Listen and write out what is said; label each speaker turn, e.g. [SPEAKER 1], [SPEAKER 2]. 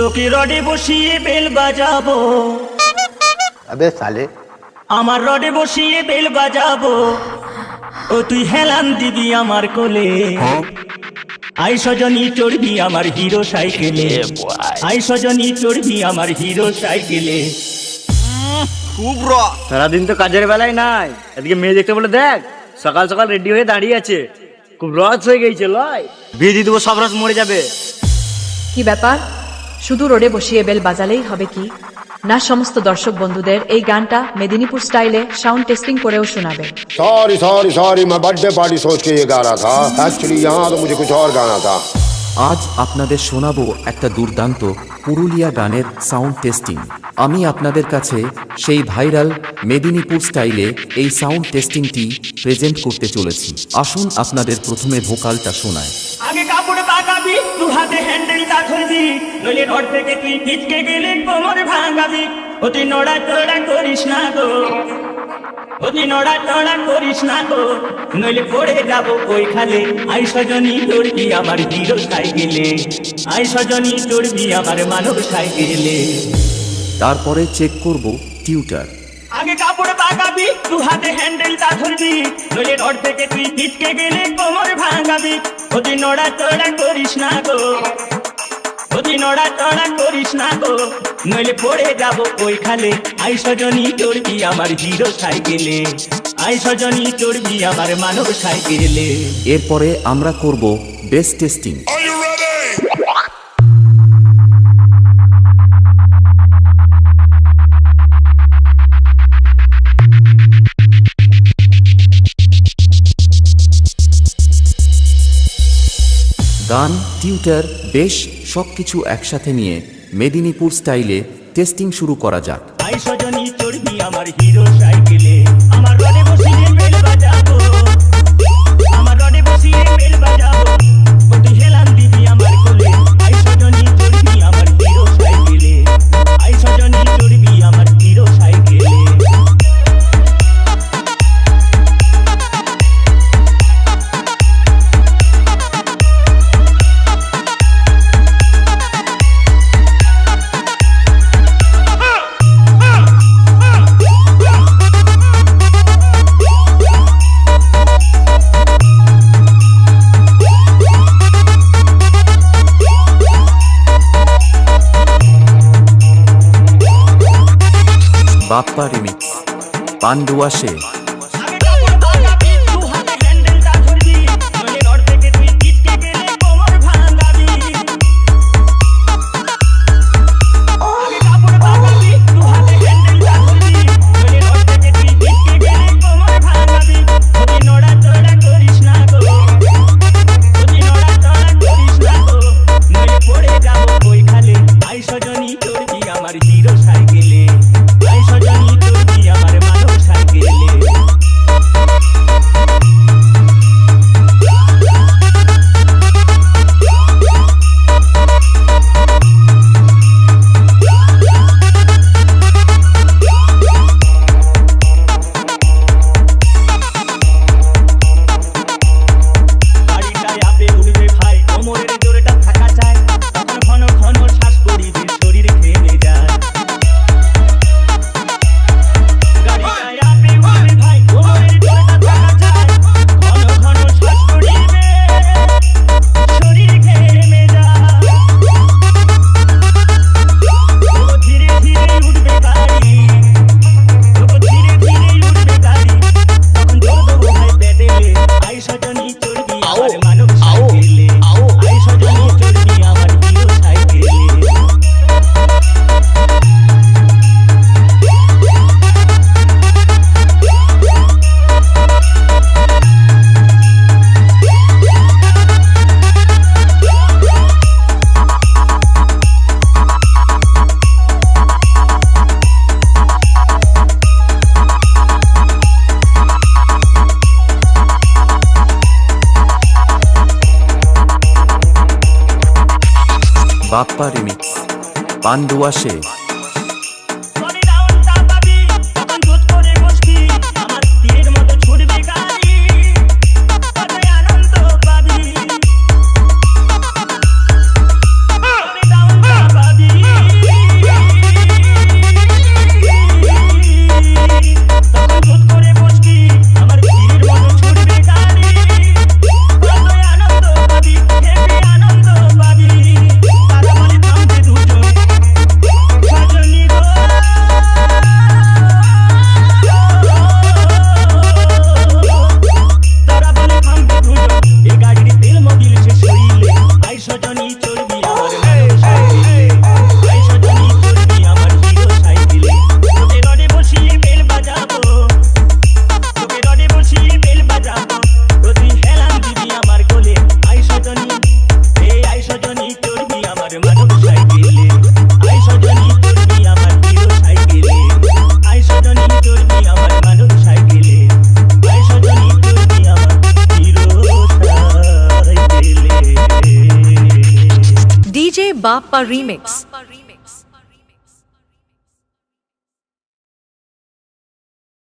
[SPEAKER 1] তোকে রডে বসিয়ে বেল বাজাবো।
[SPEAKER 2] अबे साले
[SPEAKER 1] আমার রডে বসিয়ে বেল বাজাবো, ও তুই হেলান দিবি আমার কোলে। আই সজনী চড়বি আমার হিরো সাইকেলে, আই সজনী চড়বি আমার হিরো সাইকেলে।
[SPEAKER 3] খুব র
[SPEAKER 4] সারাদিন তো কাজের বেলায় নাই, এদিকে মেয়ে দেখতে বলে দেখ সকাল সকাল রেডি হয়ে দাঁড়িয়ে আছে। খুব রস হয়ে গেছে লয়, বিয়ে দিয়ে দেবো, সব রস মরে যাবে।
[SPEAKER 5] কি ব্যাপার, শুধু রোডে বসিয়ে বেল বাজালেই হবে কি না? সমস্ত দর্শক বন্ধুদের এই গানটা মেদিনীপুর স্টাইলে সাউন্ড টেস্টিং करेও শোনাবে।
[SPEAKER 6] सॉरी मैं बर्थडे पार्टी सोच के ये गा रहा था, एक्चुअली यहाँ तो मुझे कुछ और गाना था।
[SPEAKER 7] আজ আপনাদের শোনাবো একটা দুর্দান্ত পুরুলিয়া গানের সাউন্ড টেস্টিং। আমি আপনাদের কাছে সেই ভাইরাল মেদিনীপুর স্টাইলে এই সাউন্ড টেস্টিংটি প্রেজেন্ট করতে চলেছি। আসুন আপনাদের প্রথমে ভোকালটা শোনায়।
[SPEAKER 1] আগে কাপড় পাকাবি, দু হাতে হ্যান্ডেলটা ধরবি, নইলে রড থেকে তুই পিচকে গেলে কোমর ভাঙাবি। অতি নড়া চড়া করিস না গো, অতি নড়া চড়া করিস না গো, নইলে পড়ে যাবো ওই খালে। আই সজনী চড়বি আমার হিরো সাইকেলে, আই সজনী চড়বি আমার মানব সাইকেলে।
[SPEAKER 7] তারপরে চেক করব টিউটার।
[SPEAKER 1] আগে কাপড় পাকাবি, দু হাতে হ্যান্ডেলটা ধরবি, নইলে রড থেকে তুই পিচকে গেলে কোমর ভাঙাবি। অতি নড়া চড়া করিস না গো, অতি নড়া চড়া করিস না গো, নইলে পড়ে যাবো ওই খালে। আই সজনী চড়বি আমার হিরো সাইকেলে, আই সজনী চড়বি আমার মানব সাইকেলে।
[SPEAKER 7] এরপরে আমরা করব বেস টেস্টিং। গান, টিউটার, বেশ সবকিছু একসাথে নিয়ে মেদিনীপুর স্টাইলে টেস্টিং শুরু করা যাক।
[SPEAKER 1] আই সজনী চড়বি আমার হিরো সাইকেলে, আমার রডে বসিয়ে বেল বাজাবো, আমার রডে বসিয়ে বেল বাজাবো, অতি হেলান দিবি আমার কোলে। আই সজনী চড়বি আমার হিরো সাইকেলে, আই সজনী চড়বি আমার হিরো সাইকেলে।
[SPEAKER 7] বাপ্পা রিমিক্স, পান্ডুয়া সে।
[SPEAKER 1] আগে কাপড় পাকাবি, দু হাতে হ্যান্ডেলটা ধরবি, নইলে রড থেকে তুই পিচকে গেলে কোমর ভাঙাবি। আগে কাপড় পাকাবি, দু হাতে হ্যান্ডেলটা ধরবি, নইলে রড থেকে তুই পিচকে গেলে কোমর ভাঙাবি। অতি নড়া চড়া করিস না গো, অতি নড়া চড়া করিস না গো, নইলে পড়ে যাবো ওই খালে। আই সজনী চড়বি আমার হিরো সাইকেলে, আই সজনী চড়বি আমার মানব সাইকেলে। গাড়িটায় আপে উঠবে ভাই, কোমরের জোরটা থাকা চাই, তখন ঘন ঘন শ্বাস করিবি, শরীর ভেঙে যায়। গাড়িটায় আপে উঠবে ভাই, কোমরের জোরটা থাকা চাই, ঘন ঘন শ্বাস করিবে, শরীর ঘেমে যায়। ও ধীরে ধীরে উঠবে গাড়ি, ও ধীরে ধীরে উঠবে গাড়ি, তখন জোর দেবো ভাই পেডেলে। আই সজনী চড়বি আমার মানব সাইকেলে, আই সজনী চড়বি আমার হিরো সাইকেলে।
[SPEAKER 7] বাপ্পা রিমিক্স, পান্ডুয়া সে।
[SPEAKER 1] বডি রাউন্ডটা পাবি, তখন জোর করে বসবি, আমার তীরের মতো ছুটবে গাড়ি, কতই আনন্দ পাবি। বডি রাউন্ডটা পাবি,
[SPEAKER 8] ডিজে বাপ্পা রিমিক্স।